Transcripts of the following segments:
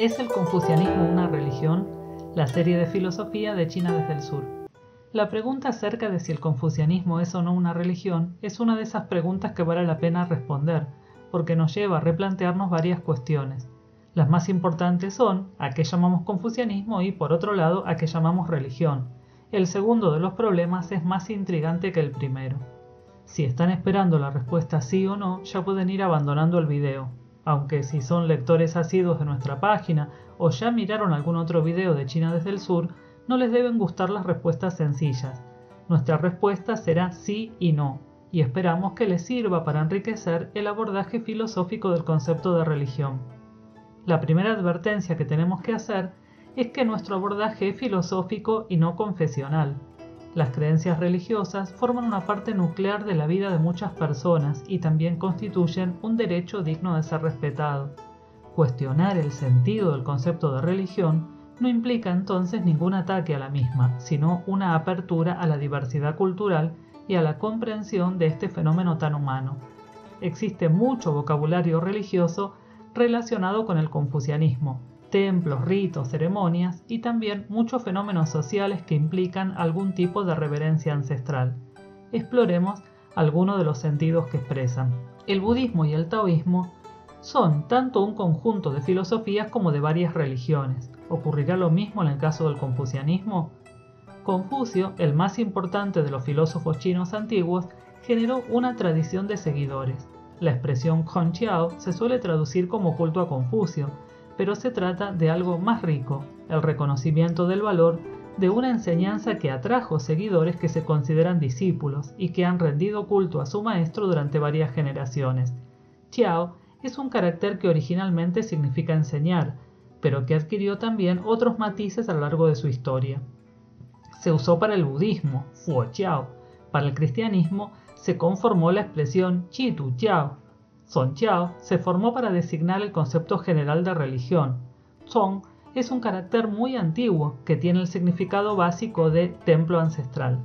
¿Es el confucianismo una religión? La serie de filosofía de China desde el sur. La pregunta acerca de si el confucianismo es o no una religión es una de esas preguntas que vale la pena responder, porque nos lleva a replantearnos varias cuestiones. Las más importantes son a qué llamamos confucianismo y, por otro lado, a qué llamamos religión. El segundo de los problemas es más intrigante que el primero. Si están esperando la respuesta sí o no, ya pueden ir abandonando el video. Aunque si son lectores asiduos de nuestra página o ya miraron algún otro video de China desde el sur, no les deben gustar las respuestas sencillas. Nuestra respuesta será sí y no, y esperamos que les sirva para enriquecer el abordaje filosófico del concepto de religión. La primera advertencia que tenemos que hacer es que nuestro abordaje es filosófico y no confesional. Las creencias religiosas forman una parte nuclear de la vida de muchas personas y también constituyen un derecho digno de ser respetado. Cuestionar el sentido del concepto de religión no implica entonces ningún ataque a la misma, sino una apertura a la diversidad cultural y a la comprensión de este fenómeno tan humano. Existe mucho vocabulario religioso relacionado con el confucianismo, templos, ritos, ceremonias y también muchos fenómenos sociales que implican algún tipo de reverencia ancestral. Exploremos algunos de los sentidos que expresan. El budismo y el taoísmo son tanto un conjunto de filosofías como de varias religiones. ¿Ocurrirá lo mismo en el caso del confucianismo? Confucio, el más importante de los filósofos chinos antiguos, generó una tradición de seguidores. La expresión Hongqiao se suele traducir como culto a Confucio, pero se trata de algo más rico, el reconocimiento del valor de una enseñanza que atrajo seguidores que se consideran discípulos y que han rendido culto a su maestro durante varias generaciones. Qiao es un carácter que originalmente significa enseñar, pero que adquirió también otros matices a lo largo de su historia. Se usó para el budismo, Fuoqiao. Para el cristianismo se conformó la expresión Qi-tu-qiao. Songqiao se formó para designar el concepto general de religión. Song es un carácter muy antiguo que tiene el significado básico de templo ancestral.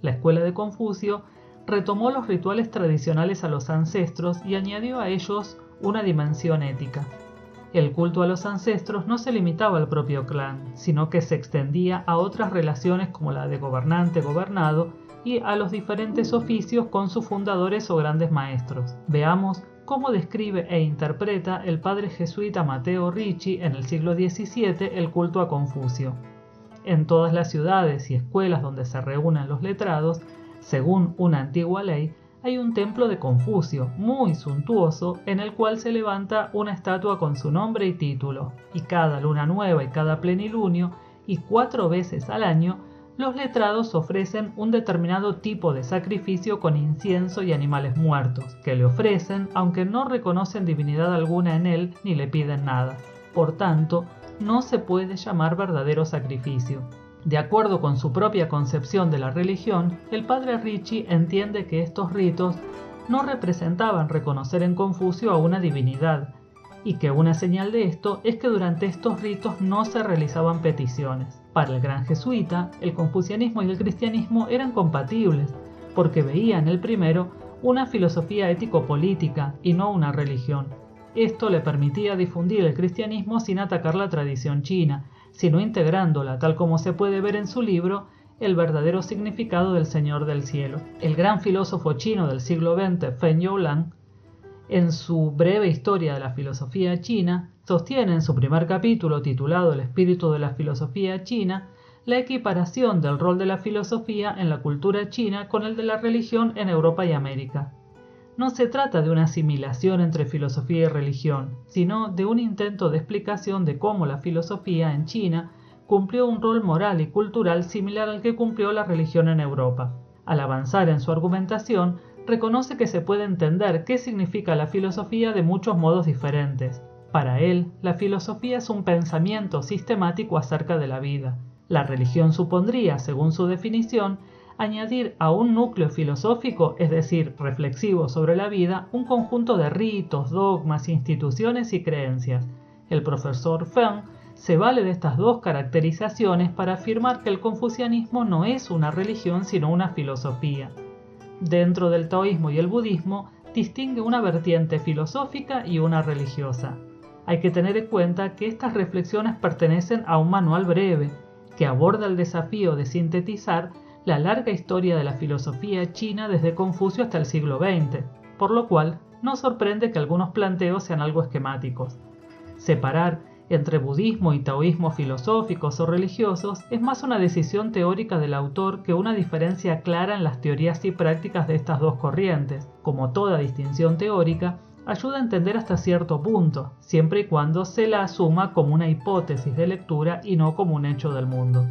La escuela de Confucio retomó los rituales tradicionales a los ancestros y añadió a ellos una dimensión ética. El culto a los ancestros no se limitaba al propio clan, sino que se extendía a otras relaciones como la de gobernante-gobernado y a los diferentes oficios con sus fundadores o grandes maestros. Veamos cómo describe e interpreta el padre jesuita Matteo Ricci en el siglo XVII el culto a Confucio. En todas las ciudades y escuelas donde se reúnen los letrados, según una antigua ley, hay un templo de Confucio muy suntuoso en el cual se levanta una estatua con su nombre y título, y cada luna nueva y cada plenilunio, y 4 veces al año, los letrados ofrecen un determinado tipo de sacrificio con incienso y animales muertos, que le ofrecen aunque no reconocen divinidad alguna en él ni le piden nada. Por tanto, no se puede llamar verdadero sacrificio. De acuerdo con su propia concepción de la religión, el padre Ricci entiende que estos ritos no representaban reconocer en Confucio a una divinidad, y que una señal de esto es que durante estos ritos no se realizaban peticiones. Para el gran jesuita, el confucianismo y el cristianismo eran compatibles, porque veía en el primero una filosofía ético-política y no una religión. Esto le permitía difundir el cristianismo sin atacar la tradición china, sino integrándola, tal como se puede ver en su libro, El verdadero significado del Señor del Cielo. El gran filósofo chino del siglo XX, Feng Youlang, en su breve historia de la filosofía china, sostiene en su primer capítulo titulado El espíritu de la filosofía china, la equiparación del rol de la filosofía en la cultura china con el de la religión en Europa y América. No se trata de una asimilación entre filosofía y religión, sino de un intento de explicación de cómo la filosofía en China cumplió un rol moral y cultural similar al que cumplió la religión en Europa. Al avanzar en su argumentación, reconoce que se puede entender qué significa la filosofía de muchos modos diferentes. Para él, la filosofía es un pensamiento sistemático acerca de la vida. La religión supondría, según su definición, añadir a un núcleo filosófico, es decir, reflexivo sobre la vida, un conjunto de ritos, dogmas, instituciones y creencias. El profesor Feng se vale de estas dos caracterizaciones para afirmar que el confucianismo no es una religión sino una filosofía. Dentro del taoísmo y el budismo distingue una vertiente filosófica y una religiosa. Hay que tener en cuenta que estas reflexiones pertenecen a un manual breve, que aborda el desafío de sintetizar la larga historia de la filosofía china desde Confucio hasta el siglo XX, por lo cual no sorprende que algunos planteos sean algo esquemáticos. Separar entre budismo y taoísmo filosóficos o religiosos es más una decisión teórica del autor que una diferencia clara en las teorías y prácticas de estas dos corrientes. Como toda distinción teórica, ayuda a entender hasta cierto punto, siempre y cuando se la asuma como una hipótesis de lectura y no como un hecho del mundo.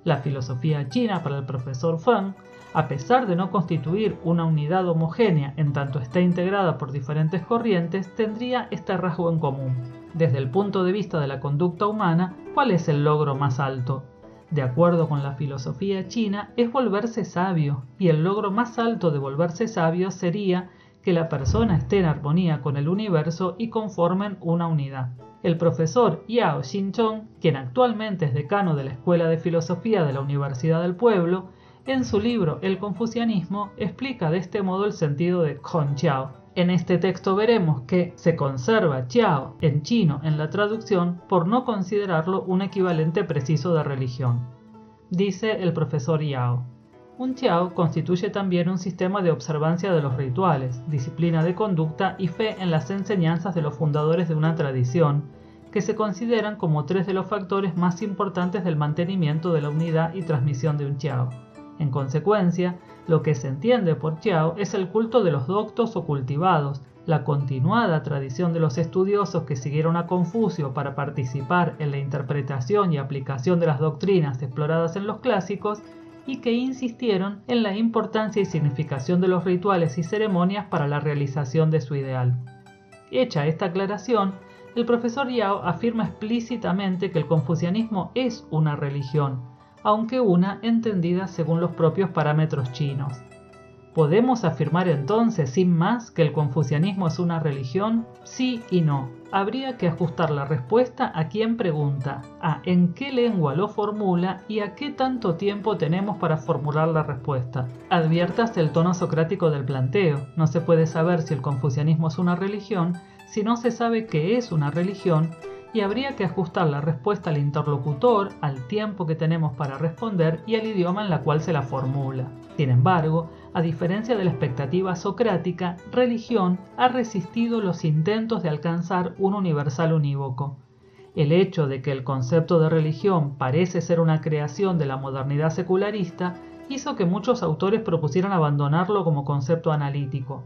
La filosofía china para el profesor Feng, a pesar de no constituir una unidad homogénea en tanto está integrada por diferentes corrientes, tendría este rasgo en común. Desde el punto de vista de la conducta humana, ¿cuál es el logro más alto? De acuerdo con la filosofía china, es volverse sabio, y el logro más alto de volverse sabio sería que la persona esté en armonía con el universo y conformen una unidad. El profesor Yao Xinchong, quien actualmente es decano de la Escuela de Filosofía de la Universidad del Pueblo, en su libro El Confucianismo explica de este modo el sentido de Hongqiao. En este texto veremos que se conserva Qiao en chino en la traducción por no considerarlo un equivalente preciso de religión. Dice el profesor Yao: un Qiao constituye también un sistema de observancia de los rituales, disciplina de conducta y fe en las enseñanzas de los fundadores de una tradición, que se consideran como tres de los factores más importantes del mantenimiento de la unidad y transmisión de un Qiao. En consecuencia, lo que se entiende por Qiao es el culto de los doctos o cultivados, la continuada tradición de los estudiosos que siguieron a Confucio para participar en la interpretación y aplicación de las doctrinas exploradas en los clásicos y que insistieron en la importancia y significación de los rituales y ceremonias para la realización de su ideal. Hecha esta aclaración, el profesor Yao afirma explícitamente que el confucianismo es una religión, aunque una entendida según los propios parámetros chinos. ¿Podemos afirmar entonces, sin más, que el confucianismo es una religión? Sí y no. Habría que ajustar la respuesta a quien pregunta, a en qué lengua lo formula y a qué tanto tiempo tenemos para formular la respuesta. Adviértase el tono socrático del planteo. No se puede saber si el confucianismo es una religión si no se sabe qué es una religión, y habría que ajustar la respuesta al interlocutor, al tiempo que tenemos para responder y al idioma en la cual se la formula. Sin embargo, a diferencia de la expectativa socrática, religión ha resistido los intentos de alcanzar un universal unívoco. El hecho de que el concepto de religión parece ser una creación de la modernidad secularista hizo que muchos autores propusieran abandonarlo como concepto analítico.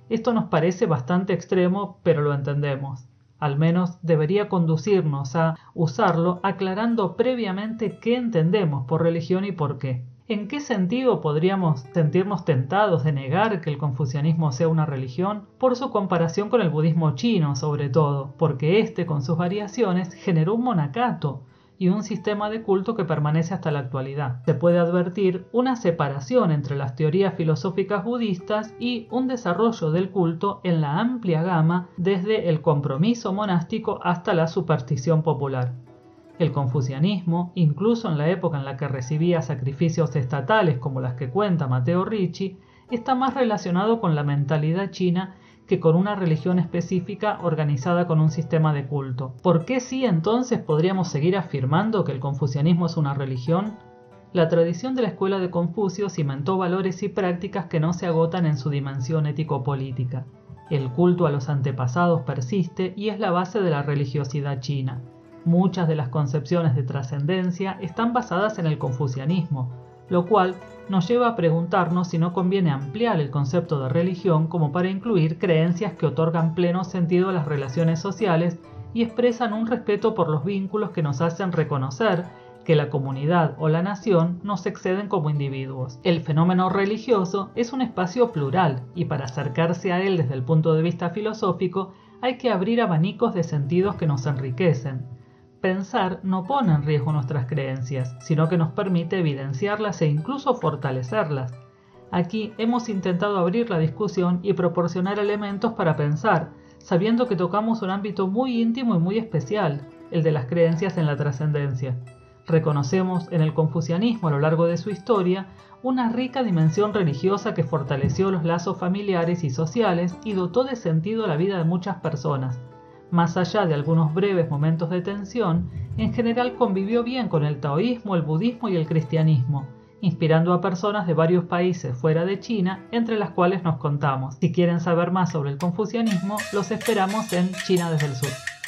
Esto nos parece bastante extremo, pero lo entendemos. Al menos debería conducirnos a usarlo aclarando previamente qué entendemos por religión y por qué. ¿En qué sentido podríamos sentirnos tentados de negar que el confucianismo sea una religión? Por su comparación con el budismo chino, sobre todo, porque este, con sus variaciones, generó un monacato y un sistema de culto que permanece hasta la actualidad. Se puede advertir una separación entre las teorías filosóficas budistas y un desarrollo del culto en la amplia gama desde el compromiso monástico hasta la superstición popular. El confucianismo, incluso en la época en la que recibía sacrificios estatales como las que cuenta Matteo Ricci, está más relacionado con la mentalidad china que con una religión específica organizada con un sistema de culto. ¿Por qué sí entonces podríamos seguir afirmando que el confucianismo es una religión? La tradición de la escuela de Confucio cimentó valores y prácticas que no se agotan en su dimensión ético-política. El culto a los antepasados persiste y es la base de la religiosidad china. Muchas de las concepciones de trascendencia están basadas en el confucianismo, lo cual nos lleva a preguntarnos si no conviene ampliar el concepto de religión como para incluir creencias que otorgan pleno sentido a las relaciones sociales y expresan un respeto por los vínculos que nos hacen reconocer que la comunidad o la nación nos exceden como individuos. El fenómeno religioso es un espacio plural y para acercarse a él desde el punto de vista filosófico hay que abrir abanicos de sentidos que nos enriquecen. Pensar no pone en riesgo nuestras creencias, sino que nos permite evidenciarlas e incluso fortalecerlas. Aquí hemos intentado abrir la discusión y proporcionar elementos para pensar, sabiendo que tocamos un ámbito muy íntimo y muy especial, el de las creencias en la trascendencia. Reconocemos en el confucianismo a lo largo de su historia una rica dimensión religiosa que fortaleció los lazos familiares y sociales y dotó de sentido a la vida de muchas personas. Más allá de algunos breves momentos de tensión, en general convivió bien con el taoísmo, el budismo y el cristianismo, inspirando a personas de varios países fuera de China, entre las cuales nos contamos. Si quieren saber más sobre el confucianismo, los esperamos en China desde el Sur.